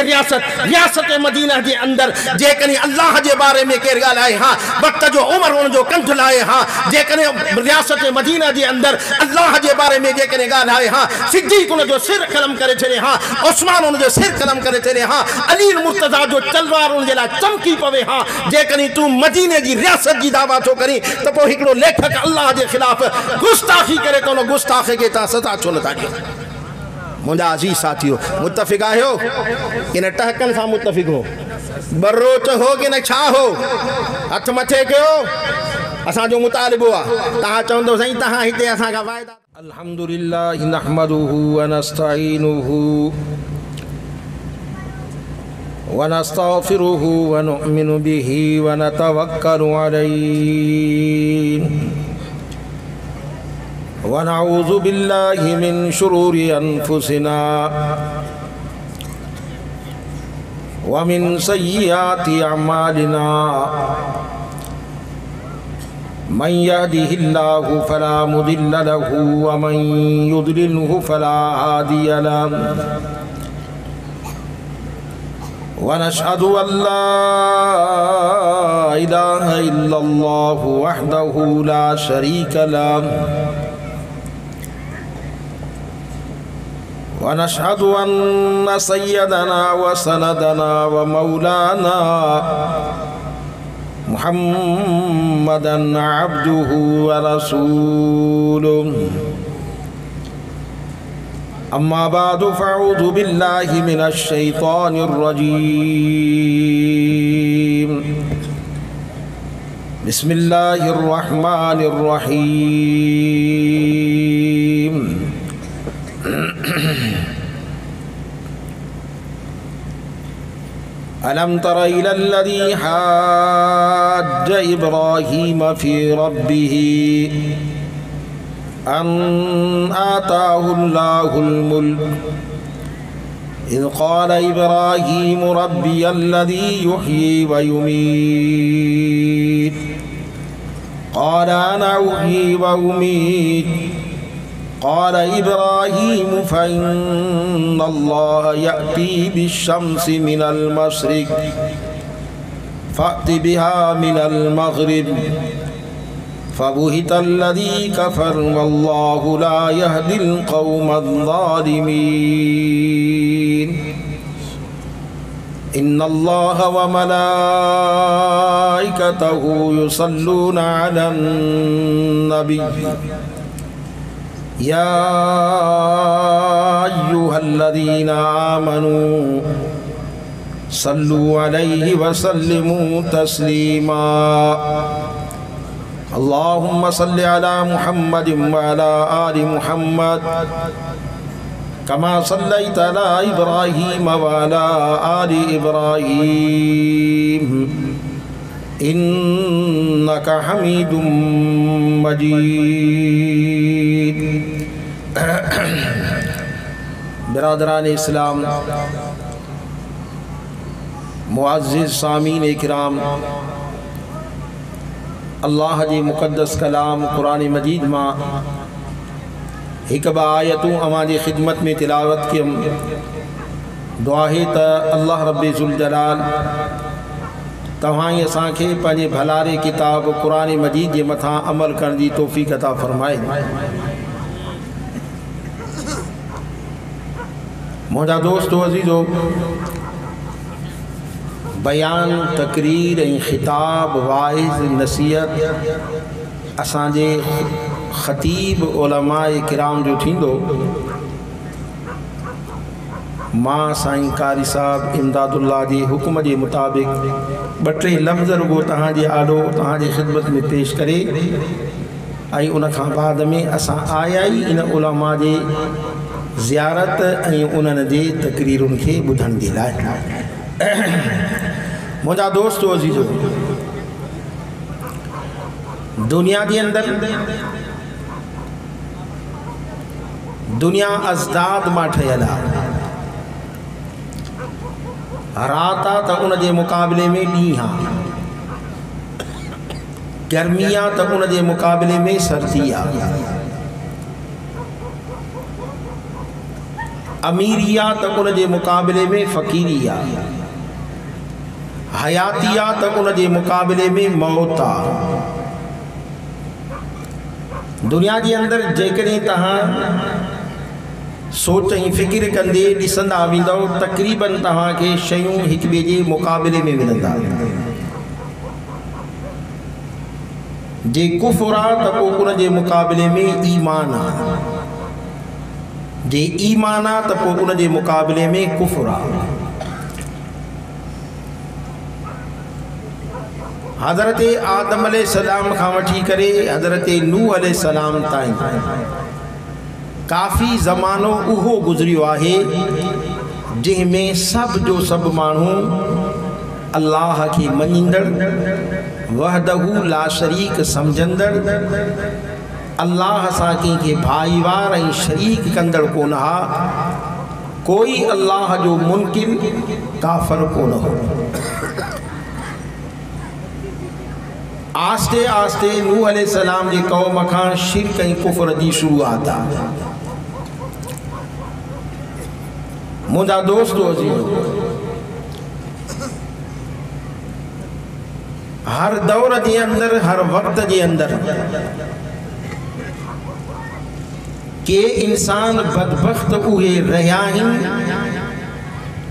रियासत रियासत मदीना के अंदर जेकॾहिं अल्लाह के बारे में केर ॻाल्हाए हाँ वक्त जो उमर उन जो कंठ लाए हाँ जेकॾहिं रियासत मदीना के अंदर अल्लाह के बारे में जेकॾहिं ॻाल्हाए हाँ सिद्दीक़ उन जो सिर कलम करे छॾे हाँ उस्मान उन जो सिर कलम करे छॾे हाँ अली मुर्तज़ा जो तलवार उन जे लाइ चमकी पवे हाँ जेकॾहिं तू मदीने की रियासत की दावा थो करी तो पोइ हिकिड़ो लेखक अल्लाह के खिलाफ गुस्ताखी करे तो उन गुस्ताखे के तव्हां सज़ा छो नथा ॾियो। मुंहिंजा अज़ीज़ साथियो मुत्तफ़िक़ आहियो कि न टहकनि सां मुत्तफ़िक़ हो बर्रोच हो कि न छा हो हथ मथे कयो असांजो मुतालिबो आहे तव्हां चवंदो साईं तव्हां हिते असां खां वाइदा। अल्हम्दुलिल्लाह नहमदुहु व नस्तईनुहु व नस्तगफिरुहु व नुअमिनु बिही व नतवक्कलु अलैहि व नऊज़ु बिल्लाहि मिन शुरूरि अनफुसिना व मिन सय्यिआति अमालिना मन यहदिहिल्लाहु फला मुदिल्ल लहु व मन युद्लिल्हु फला हादिय लहु व नशहदु अल्ला इलाहा इल्लल्लाहु वहदहु ला शरीक लहु व नशहदु अन्न सय्यदना व सनदना व मौलाना मुहम्मदन अब्दुहु व रसूलुहु अम्मा बादु फ़अऊज़ु बिल्लाहि मिनश शैतानिर रजीम बिस्मिल्लाहिर रहमानिर रहीम अलम तर इलल्लज़ी हज्ज इब्राहीम फ़ी रब्बिही अन आताहुल्लाहुल मुल्क इज़ क़ाल इब्राहीम रब्बियल्लज़ी युह्यी व युमीत क़ाल अना उह्यी व उमीत क़ाल इब्राहीम फ़इन्नल्लाह यअती बिश्शम्सि मिनल मशरिक़ फ़अति बिहा मिनल मग़रिब फ़बुहितल्लज़ी कफ़र वल्लाहु ला यहदिल क़ौमज़्ज़ालिमीन इन्नल्लाह व मलाइकतहु युसल्लूना अलन नबी या अय्युहल्लज़ीना आमनू सल्लु अलैहि व सल्लिमू तस्लीमा अल्लाहुम्मा सल्लि अला मुहम्मदिन व अला आलि मुहम्मद कमा सल्लैता अला इब्राहीम व अला आलि इब्राहीम इन्नका हमीदुम मजीद। बिरादरान इस्लाम मुअज़्ज़िज़ सामीन इकराम अल्लाह जी मुक़द्दस कलाम कुरान मजीद मां हिकु ॿ आयतूं अवां जी ख़िदमत में तिलावत कयम। दुआ है त अल्लाह रब्बे ज़ुल जलाल तव्हां असांखे पंहिंजे भलारे किताब कुरान मजीद जे मथां अमल करण जी तौफ़ीक़ अता फ़रमाए। मुंहिंजा दोस्तो अज़ीज़ो बयान तकरीर ऐं ख़िताब वाइज़ नसीहत असांजे ख़तीब उलमाए किराम जो थींदो। मां साईं कारी साहब इमदादुल्लाह जे हुक्म जे मुताबिक़ ॿ टे लफ़्ज़ रुगो तव्हांजे आॾो तव्हांजी ख़िदमत में पेश करे ऐं उन खां बाद में असां आया ई इन उलमा जे ज़ियारत ऐं उन्हनि जे तकरीरुनि खे ॿुधण जे लाइ। मुंहिंजा दोस्तो अज़ीज़ो दुनिया के अंदर दुनिया अज़दाद मां ठहियल आहे। रात आहे त उन जे मुक़ाबले में ॾींहुं आहे, गर्मी आहे त उन जे मुक़ाबले में सर्दी आहे। अमीरिया त उन जे मुक़ाबिले में फ़कीरिया, हयातिया त उन जे मुक़ाबिले में मौत आहे। दुनिया जे अंदर जेकॾहिं तहां सोच ऐं फ़िक्र कंदे ॾिसंदा वेंदव तक़रीबन तव्हांखे शयूं हिक ॿिए जे मुक़ाबिले में मिलंदा। जे कुफ़्र आहे त पोइ उन जे मुक़ाबिले में ईमान आहे, जे ईमान आहे त पोइ उन जे मुक़ाबिले में कुफ़्र आहे। हज़रत आदम अलैहिस्सलाम खां वठी करे हज़रत नूह अलैहिस्सलाम ताईं काफ़ी ज़मानो उहो गुज़रियो आहे जंहिंमें सभु जो सभु माण्हू अल्लाह खे मञींदड़, वहदहू ला शरीक सम्झंदड़, अल्लाह सां कंहिंखे भाईवार ऐं शरीक कंदड़ कोन हा। कोई अल्लाह जो मुनकिर काफ़िर कोन हो। आस्ते आस्ते नूह अलैहिस्सलाम जी क़ौम खां शिरक ऐं कुफ़्र जी शुरूआत आहे। मुंहिंजा दोस्तो अज़ीज़, हर दौर के अंदर, हर वक्त के अंदर के इंसान बदबख्त उहे रहिया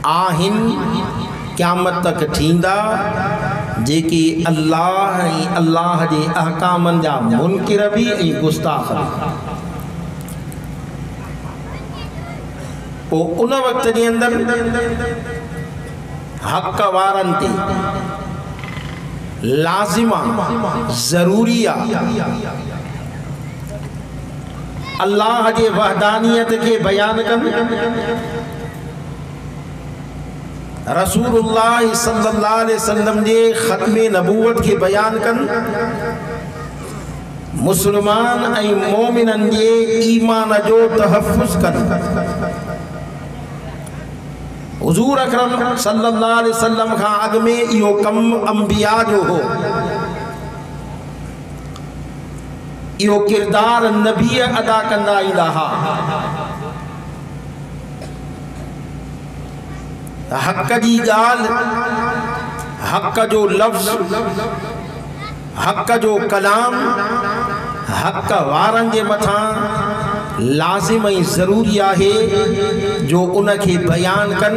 आहिनि क़यामत तक थींदा जेके अल्लाह ऐं अल्लाह जे अहकामनि जा मुनकिर भी ऐं गुस्ताख़ भी। पोइ उन वक्त के अंदर हक़ वारनि ते लाज़िमा ज़रूरिया अल्लाह जे वहदानियत के बयान कन, रसूलुल्लाह सल्लल्लाहु अलैहि वसल्लम जे ख़त्मे नबूवत के बयान कन, मुसलमान ऐं मोमिनन जे ईमान जो तहफ़्फ़ुज़ कन। हुज़ूर अकरम सल्लल्लाहु अलैहि वसल्लम खां अॻु में इहो कमु अंबिया जो हो। इहो किरदार नबी अदा कंदा ईंदा हा। हक़ जी ॻाल्हि, हक़ जो लफ़्ज़, हक़ जो कलाम हक़ वारनि जे मथां लाज़िम ऐं ज़रूरी आहे जो उनखे बयान कन,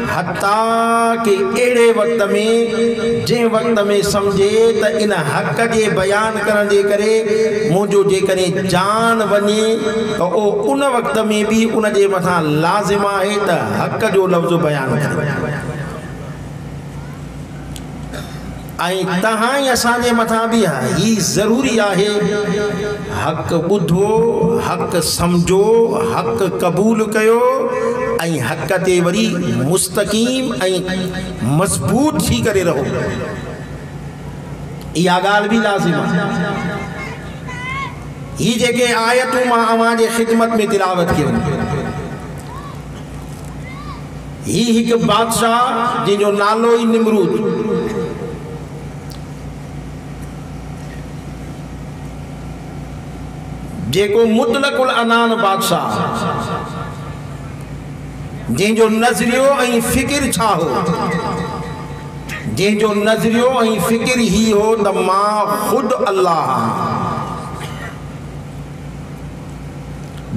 हत्ता के अहिड़े वक़्त में जंहिं वक़्त में सम्झे त इन हक़ जे बयान करण जे करे मुंहिंजो जेकॾहिं जान वञे त उन वक़्त में भी उन जे मथां लाज़िम आहे त हक़ जो लफ़्ज़ बयान करे। ऐं तहां असांजे मथां भी ही ज़रूरी आहे हक़ ॿुधो, हक़ सम्झो, हक़ क़बूल कयो ऐं हक़ ते वरी मुस्तक़ीम ऐं मज़बूत थी करे रहो। इहा ॻाल्हि भी लाज़िम आहे। ही जेके आयतूं मां अवां जे ख़िदमत में तिलावत कयूं, ही हिकु बादशाह जंहिंजो नालो ई निमरूद, जेको मुतलकुल अनान बादशाह, जंहिंजो नज़रियो ऐं फ़िक्र छा हो, जंहिंजो नज़रियो ऐं फ़िक्र ही हो त मां खुद अल्लाह।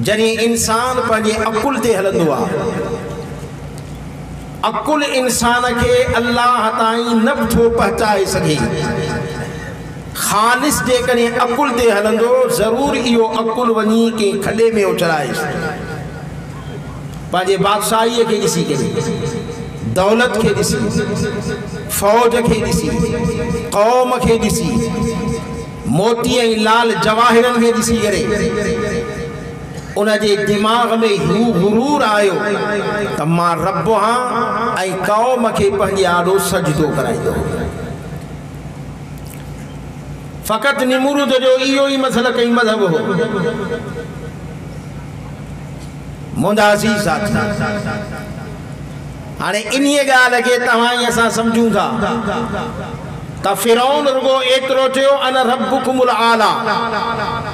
जॾहिं इंसान पंहिंजे अकुल ते हलंदो आहे, अकुल इंसान खे अल्लाह ताईं न थो पहुचाए सघे। खालिस जेकॾहिं अकुल ते हलंदो ज़रूर इहो अकुल वञी के खॾे में उछलाए पंहिंजे बादशाहीअ खे ॾिसी करे, दौलत खे ॾिसी, फ़ौज खे ॾिसी, क़ौम खे ॾिसी, मोती ऐं लाल जवाहिरनि खे ॾिसी करे उन जे दिमाग़ में हू गुरूर आयो त मां रब आहियां ऐं क़ौम खे पंहिंजे आॾो सजदो कराईंदो। फ़क़त निमरूद जो इहो ई मसलक ऐं मज़हब हो। मुंहिंजा अज़ीज़ साथी, हाणे इन्हीअ ॻाल्हि खे तव्हां ई असां सम्झूं था त फ़िरौन रुगो एतिरो चयो अन रब्बुकुमुल आला,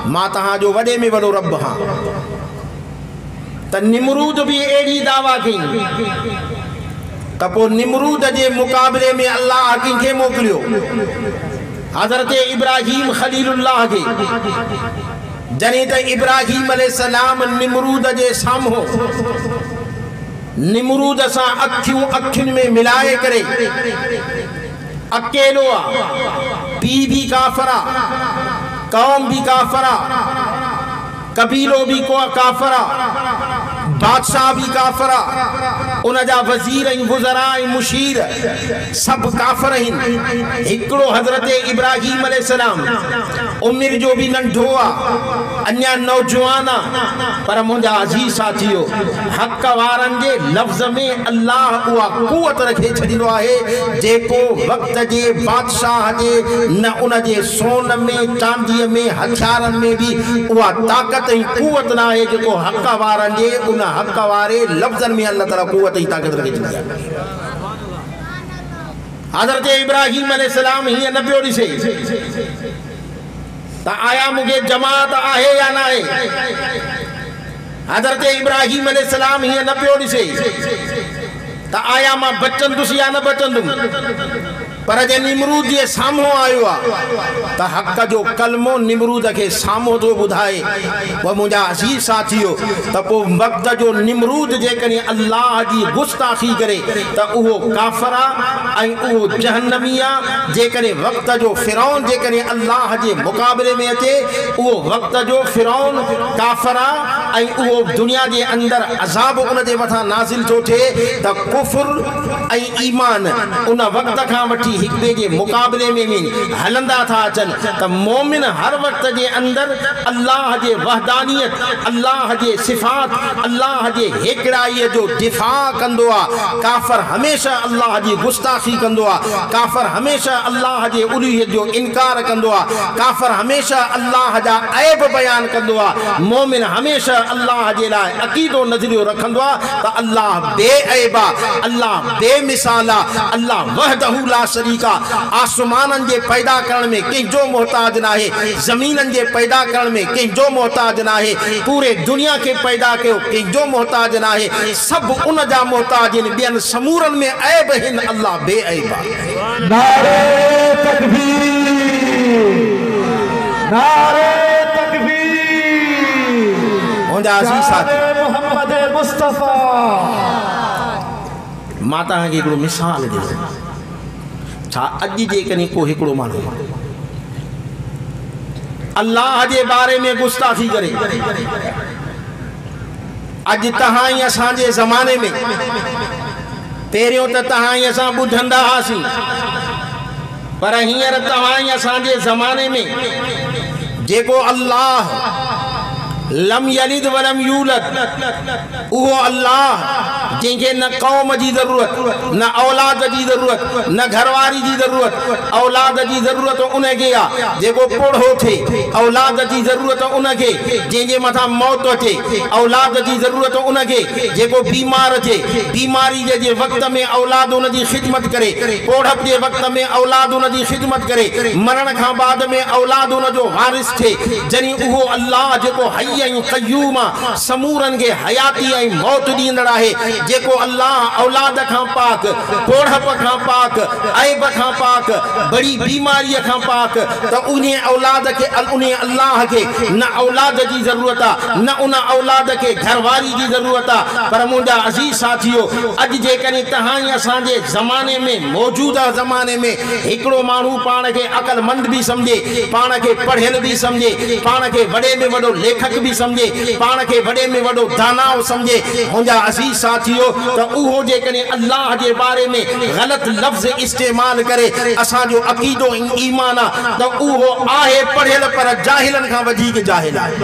मां तव्हांजो वॾे में वॾो रब हां। त निमरूद भी अहिड़ी दावा कई त पोइ निमरूद जे मुक़ाबले में अल्लाह कंहिंखे मोकिलियो? हज़रत इब्राहीम खलीलुल्लाह खे। जॾहिं त इब्राहीम अलैहिस्सलाम निमरूद जे साम्हूं निमरूद सां अखियूं अखियुनि में मिलाए करे अकेलो आहे, पीउ भी काफ़िर आहे, कौम भी काफ़िर आहे, कबीलो भी काफ़िर आहे, बादशाह भी काफ़िर आहे, उनजा वज़ीर ऐं वुज़रा ऐं मुशीर सब काफ़िर आहिनि। हिकिड़ो हज़रत इब्राहीम अलैहिस्सलाम उमिरि जो भी नंढो आहे, अञा नौजवान आहे, पर मुंहिंजा अज़ीज़ साथियो हक़ वारनि जे लफ़्ज़ में अल्लाह उहा क़ुवत रखे छॾींदो आहे जेको वक़्त जे बादशाह जे न उनजे सोन में चांदीअ में हथियारनि में भी उहा ताक़त ऐं क़ुवत न आहे जेको हक़ वारनि जे उन हक़ वारे लफ़्ज़नि में अल्लाह ताला क़ुवत ऐं ताक़त रखे छॾी आहे। हज़रत इब्राहीम अलैहिस्सलाम हीअं न पियो ॾिसे त आया मूंखे जमात आहे या न आहे। हज़रत इब्राहीम अलैहिस्सलाम हीअं न पियो ॾिसे त आया मां बचंदुसि या न बचंदुमि, पर जे निमरूद जे साम्हूं आयो आहे त हक़ जो कलमो निमरूद खे साम्हूं थो ॿुधाए। पोइ मुंहिंजा अज़ीज़ साथियो त पोइ वक़्त जो निमरूद जेकॾहिं अल्लाह जी गुस्ताखी करे त उहो काफ़िर आहे ऐं उहो जहन्नमी आहे। जेकॾहिं वक़्त जो फ़िरौन जेकॾहिं अल्लाह जे मुक़ाबले में अचे उहो वक़्त जो फ़िरौन काफ़िर आहे ऐं उहो दुनिया जे अंदरि अज़ाब उन जे मथां नाज़िल थो थिए त कुफ़्र ऐं ईमान उन वक़्त खां वठी हिक ॿिए जे मुक़ाबले में हलंदा था अचनि त मोमिन हर वक़्त जे अंदरि अल्लाह जे वहदानियत, अल्लाह जे सिफ़ात, अल्लाह जे हिकिड़ाईअ जो दिफ़ा कंदो आहे। काफ़िर हमेशह अल्लाह जी गुस्ताखी कंदो आहे, काफ़िर हमेशह अल्लाह जे उलूहियत जो इनकार कंदो आहे, काफ़िर हमेशह अल्लाह जा ऐब बयान कंदो आहे। मोमिन हमेशह अल्लाह जे लाइ अक़ीदो नज़रियो रखंदो आहे त अल्लाह बेऐब आहे, अल्लाह बेमिसाल आहे, अल्लाह वहदहू ला शरीक आहे। आसमाननि जे पैदा करण में कंहिंजो मोहताज न आहे, ज़मीननि जे पैदा करण में कंहिंजो मोहताज न आहे, पूरे दुनिया खे पैदा कयो कंहिंजो मोहताज न आहे, सभु उन जा मोहताज आहिनि। ॿियनि समूरनि में ऐब आहिनि, अल्लाह बेऐब आहे। नारे तकबीर, नारे तकबीर, मुंहिंजा अज़ीज़ साथी मोहम्मद मुस्तफ़ा। मां तव्हांखे हिकिड़ो मिसाल ॾियां। छा अॼु जेकॾहिं को हिकिड़ो माण्हू अल्लाह जे बारे में गुस्ताखी करे, अॼु तव्हां ई असांजे ज़माने में, पहिरियों त तव्हां ई असां ॿुधंदा हुआसीं, पर हींअर तव्हां ई असांजे ज़माने में जेको अल्लाह लम यलिद वलम यूलद, उहो अल्लाह जंहिंखे न क़ौम जी ज़रूरत, न औलाद जी ज़रूरत, न घरवारी जी ज़रूरत, औलाद जी ज़रूरत उनखे आहे जेको पोढ़ो थिए, औलाद जी ज़रूरत उनखे जंहिंजे मथां मौत अचे, औलाद जी ज़रूरत उनखे जेको बीमार थिए, बीमारी जे वक़्त में औलाद उनजी ख़िदमत करे, पोढ़प जे वक़्त में औलाद उनजी ख़िदमत करे, मरण खां बाद में औलाद उनजो वारिस थिए। जॾहिं उहो अल्लाह जेको हई क़य्यूम आहे, समूरनि खे हयाती ऐं मौत ॾींदड़ आहे, जेको अल्लाह औलाद खां पाक, पोढ़प खां पाक, ऐब खां पाक, बड़ी बीमारीअ खां पाक, त उन औलाद खे उन अल्लाह खे न औलाद जी ज़रूरत आहे, न उन औलाद खे घरवारी जी ज़रूरत आहे। पर मुंहिंजा अज़ीज़ साथियो अॼु जेकॾहिं तव्हां ई असांजे ज़माने में, मौजूदा ज़माने में हिकिड़ो माण्हू पाण खे अक़लमंद बि सम्झे, पाण खे पढ़ियल बि सम्झे, पाण खे वॾे में वॾो लेखक बि सम्झे, पाण खे वॾे में वॾो दानाव सम्झे, मुंहिंजा अज़ीज़ साथियो त उहो जेकॾहिं अल्लाह जे बारे में ग़लति लफ़्ज़ इस्तेमाल करे असांजो अक़ीदो ऐं ईमान आहे त उहो आहे पढ़ियल पर जाहिलनि खां वधीक जाहिल आहे।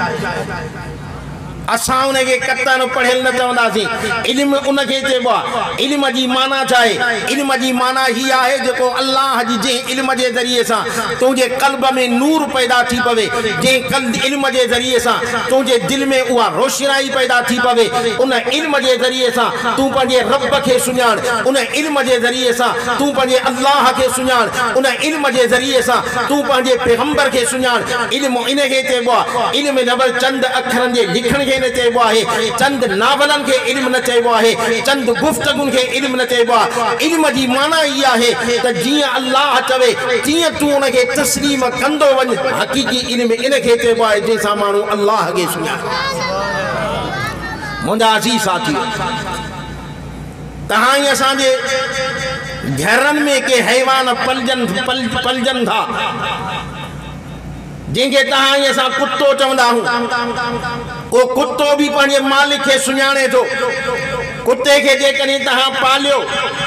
असां उनखे कतन पढ़ियल न चवंदासीं, इल्म उनखे चइबो आहे। इल्म जी माना छा आहे? इल्म जी माना हीअ आहे जेको अल्लाह जी जंहिं इल्म जे ज़रिए सां तुंहिंजे क़ल्ब में नूर पैदा थी पवे, जंहिं इल्म जे ज़रिए सां तुंहिंजे दिलि में उहा रोशनाई पैदा थी पवे, उन इल्म जे ज़रिए सां तूं पंहिंजे रब खे सुञाण, उन इल्म जे ज़रिए सां तूं पंहिंजे अल्लाह खे सुञाण, उन इल्म जे ज़रिए सां तूं पंहिंजे पैगंबर खे सुञाण। इल्म इनखे चइबो आहे। इल्म लफ़्ज़ चंद अखरनि जे लिखण खे खे न चइबो आहे, चंद नावलनि खे इल्म न चइबो आहे, चंद गुफ्तगुनि खे इल्म न चइबो आहे। इल्म जी माना इहा आहे त जीअं अल्लाह चवे तीअं तूं उनखे तस्लीम कंदो वञ। हक़ीक़ी इल्म इन खे चइबो आहे जंहिंसां माण्हू अल्लाह खे सुञाणे। मुंहिंजा अज़ीज़ साथी, तहां ई असांजे घरनि में के हैवान पलजनि था, जिनके तहां ई असां कुत्तो चवंदा आहियूं। वो कुत्तो भी पंहिंजे मालिक खे सुञाणे थो। कुत्ते खे जेकॾहिं तहां पालियो,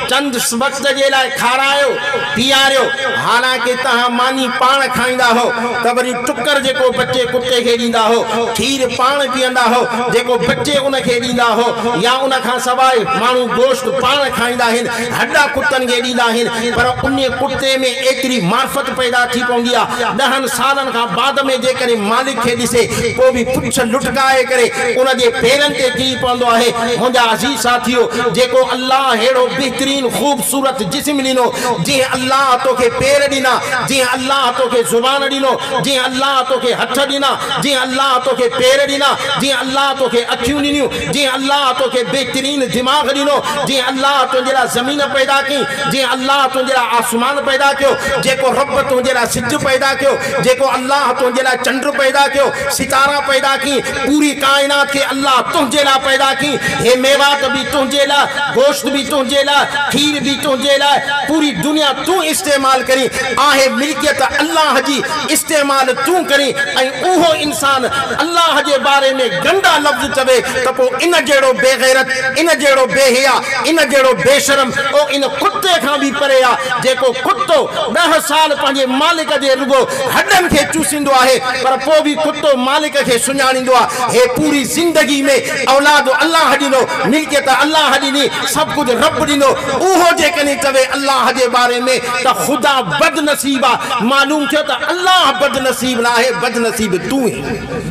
चंद वक़्त जे लाइ खारायो पीआरियो, हालांकि तहां मानी पाण खाईंदा हो त वरी टुकर जेको बच्चे कुत्ते खे ॾींदा हो, खीर पाण पीअंदा हो जेको बच्चे उनखे ॾींदा हो, या उन खां सवाइ माण्हू गोश्त पाण खाईंदा आहिनि, हॾा कुत्तनि खे ॾींदा आहिनि। पर उन कुत्ते में एतिरी मार्फत पैदा थी पवंदी आहे, 10 सालनि खां बाद में जेकॾहिं मालिक खे ॾिसे पोइ बि पुछ लुटकाए करे उन जे पेरनि ते किरी पवंदो आहे। मुंहिंजा अज़ीज़ साथियो, जेको अल्लाह अहिड़ो बहितरीन ख़ूबसूरत जिस्म ॾिनो, जीअं अल्लाह तोखे पेर ॾिना, जीअं अल्लाह तोखे ज़ुबान ॾिनो, जीअं अल्लाह तोखे हथ ॾिना, जीअं अल्लाह तोखे पेर ॾिना, जीअं अल्लाह तोखे अखियूं ॾिनियूं, जीअं अल्लाह तोखे बहितरीन दिमाग़ ॾिनो, जीअं अल्लाह तुंहिंजे लाइ ज़मीन पैदा कई, जीअं अल्लाह तुंहिंजे लाइ आसमान पैदा कयो, जेको रब तुंहिंजे लाइ सिज पैदा कयो, जेको अल्लाह तुंहिंजे लाइ चंड पैदा कयो, सितारा पैदा की, पूरी कायनात खे अल्लाह तुंहिंजे लाइ पैदा की। हे मेवात भी तुंहिंजे लाइ, गोश्त भी तुंहिंजे लाइ, खीर भी तुंहिंजे लाइ, पूरी दुनिया तू इस्तेमाल करी आहे। मिल्कियत अल्लाह जी इस्तेमाल तू करी, ऐं उहो इंसान अल्लाह जे बारे में गंदा लफ्ज़ चवे त पोइ इन जहिड़ो बेगैरत, इन जहिड़ो बेहया, इन जहिड़ो बेशरम ओ इन कुत्ते खां भी परे आहे। जेको कुत्तो 10 साल पंहिंजे मालिक जे रुगो हॾनि खे चूसींदो आहे, पर पोइ भी कुत्तो मालिक खे सुञाणींदो आहे। हे पूरी ज़िंदगी में औलाद अल्लाह ॾिनो, मिल्कियत अल्लाह ॾिनी, सब कुछ रब ॾिनो, उहो जेकॾहिं चवे अल्लाह जे बारे में त ख़ुदा बदनसीब आहे, मालूम थियो त अल्लाह बदनसीब न आहे, बदनसीब तू ही।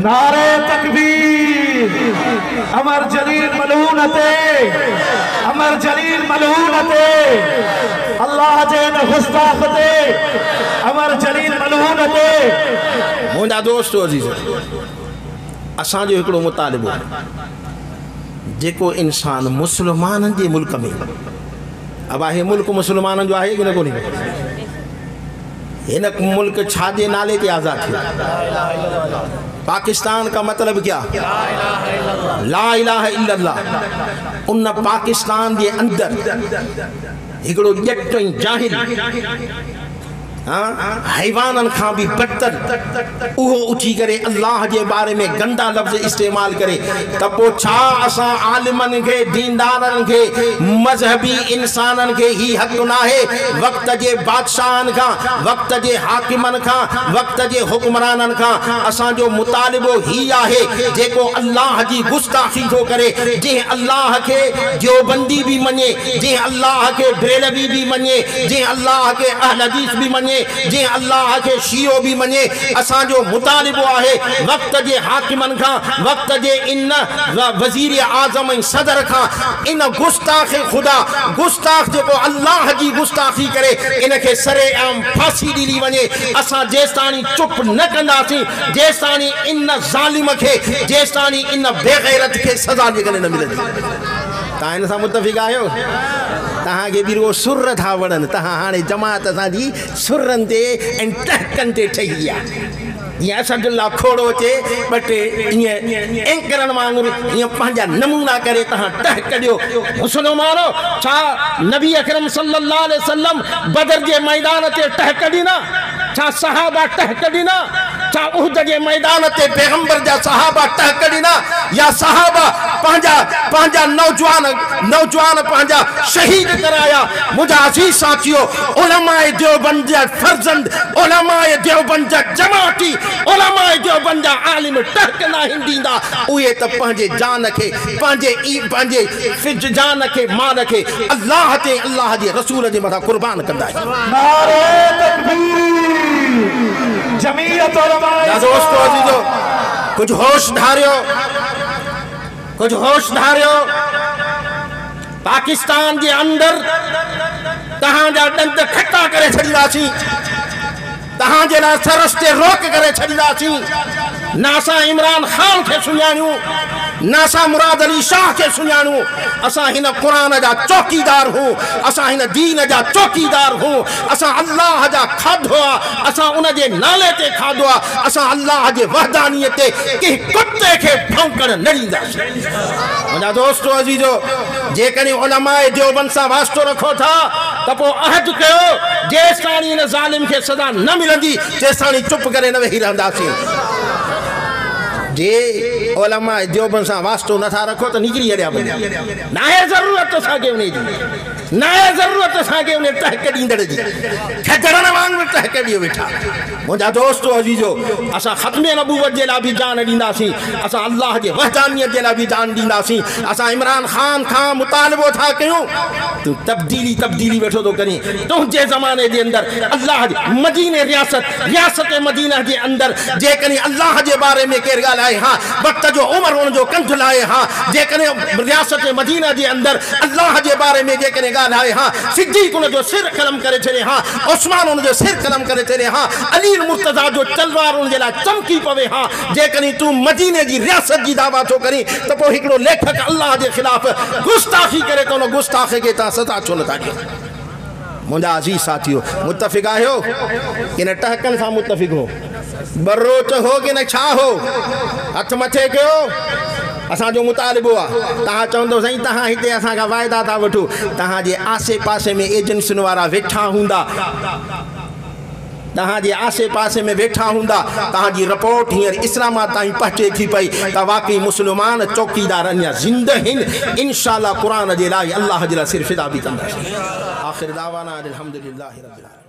नारे तकबीर, अमर जलील मलून ते, अमर जलील मलून ते, अल्लाह जे गुस्ताख ते, अमर जलील मलून ते। मुंहिंजा दोस्तो अज़ीज़, असांजो हिकिड़ो मुतालिबो जेको इंसान मुसलमाननि जे मुल्क में, अब आहे मुल्क मुसलमाननि जो आहे कि न कोन्हे? हिन मुल्क छाजे नाले ते आज़ाद थियो? पाकिस्तान का मतलब क्या? ला इलाहा इल्लल्लाह। उन पाकिस्तान जे अंदर हिकिड़ो ॼट ऐं जाहिल हैवानन खां भी बदतर उहो उठी करे अल्लाह जे बारे में गंदा लफ्ज़ इस्तेमाल करे, त पोइ छा असां आलिमन खे, दीनदारन खे, मजहबी इंसानन खे ही हक़ न आहे वक़्त जे बादशाहन खां, वक़्त जे हाकिमन खां, वक़्त जे हुक्मरानन खां? असांजो मुतालिबो ही आहे जेको अल्लाह जी गुस्ताखी थो करे, जंहिं अल्लाह खे देवबंदी भी मञे, जंहिं अल्लाह खे ब्रेलवी भी मञे, जंहिं अल्लाह के अहल हदीस भी मञे, जे अल्लाह के शियो भी मञे। असांजो मुतालिबो आहे वक़्त जे हाकिमन खां, वक़्त जे इन वज़ीर आज़म ऐं सदर खां, इन गुस्ताख खुदा, गुस्ताख जेको अल्लाह जी गुस्ताखी करे, इन खे सरेआम फांसी ॾिनी वञे। असां जेसिताणी चुप न कंदासीं, जेसिताणी इन ज़ालिम खे, जेसिताणी इन बेगैरत खे सज़ा जेकॾहिं न मिलंदी। तव्हां हिन सां मुतफ़िक़ आहियो? तव्हांखे बि रुगो सुर था वणनि, तव्हां हाणे जमात असांजी सुरनि ते ऐं टहकनि ते ठही आहे। ईअं असदुल्ला खोड़ो अचे ॿ टे ईअं एंकरनि वांगुरु ईअं पंहिंजा नमूना करे तव्हां टहक ॾियो। मुस्लमानो, छा नबी अकरम सल्लल्लाहु अलैहि वसल्लम बदर जे मैदान ते टहक ॾिना? छा सहाबा टहक ॾिना? छा उहद के मैदान ते पैगंबर जा सहाबा टहक ॾिना? या सहाबा पंहिंजा नौजवान पंहिंजा शहीद कराया? मुंहिंजा अज़ीज़ साथियो, उलमाए देवबंद जा फर्जंद, उलमाए देवबंद जा जमाती, उलमाए देवबंद जा आलिम टहक न ॾींदा। उहे त पंहिंजे जान खे, पंहिंजे फिज जान खे, माल खे अल्लाह ते, अल्लाह जे रसूल जे मथां कुर्बान कंदा आहिनि। नारे तकबीर, जमीयत उलमाए। दोस्तो अजीजो, कुछ होश धारियो, कुछ होश धारियो। पाकिस्तान के अंदर तहांजा दंद खट्टा करे छॾींदासीं, तहांजे लाइ सरस ते रोक करे छॾींदासीं। ना असां इमरान खान खे सुञाणियूं, नासा मुराद अली शाह के सुञाणू असां हिन कुरान जा चौकीदार हूं असां हिन दीन जा चौकीदार हूं असां अल्लाह जा खाधो असां उन जे नाले ते खाधो असां अल्लाह जे वहदानियत ते के कुत्ते के भौंकण न ॾींदासीं। मुंहिंजा दोस्तो अजीजो जेकॾहिं उलमाए देवबंद सां वास्तो रखो था त पोइ अहद कयो जेसिताणी हिन ज़ालिम खे सज़ा न मिलंदी तेसिताणी चुप करे न वेही रहंदासीं। जे उलमा देवबंद सां वास्तो नथा रखो त निकिरी अड़िया वञो न आहे ज़रूरत असांखे उन जी न आहे ज़रूरत असांखे उन टहक ॾींदड़ जी खदड़न वांगुरु टहक ॾियो वेठा। मुंहिंजा दोस्तो अजीजो असां ख़त्मे नबूवत जे लाइ बि जान ॾींदासीं असां अल्लाह जे वहदानियत जे लाइ बि जान ॾींदासीं। असां इमरान ख़ान खां मुतालबो था कयूं तूं तब्दीली वेठो थो करीं तुंहिंजे ज़माने जे अंदरि अल्लाह जे मदीने रियासत मदीना जे अंदरि जेकॾहिं अल्लाह जे बारे में केरु ॻाल्हाए हा वक़्त जो उमर उन जो कंठ लाए हा जेकॾहिं रियासत मदीना जे अंदरि अल्लाह जे बारे में जेकॾहिं ॻाल्हाए हा सिद्दीक़ उन जो सिर कलम करे छॾे हा उस्मान उन जो सिर कलम करे छॾे हा अली मुर्तज़ा जो तलवार उन जे लाइ चमकी पवे हा जेकॾहिं तूं मदीने जी रियासत जी दावा थो करीं त पोइ हिकिड़ो लेखक अल्लाह जे ख़िलाफ़ गुस्ताखी करे कोन गुस्ताखे खे तव्हां सज़ा छो नथा ॾियो। मुंहिंजा अज़ीज़ साथियो मुतफ़िक़ आहियो कि न टहकनि सां मुतफ़िक़ हो बरोच हो कि न छा हो हथ मथे कयो असांजो मुतालिबो आहे। तव्हां चवंदो साईं तव्हां हिते असां खां वाइदा था वठो तव्हांजे आसे पासे में एजेंसियुनि वारा वेठा हूंदा तव्हांजे आसे पासे में वेठा हूंदा तव्हांजी रिपोर्ट हींअर इस्लामाबाद ताईं पहुचे थी पई त वाक़ई मुस्लमान चौकीदार अञा ज़िंदा आहिनि इंशाअल्लाह क़ुरान जे लाइ अल्लाह जे लाइ सिर फिदा बि कंदासीं। आख़िर दावाना अल्हम्दुलिल्लाहि रब्बिल आलमीन।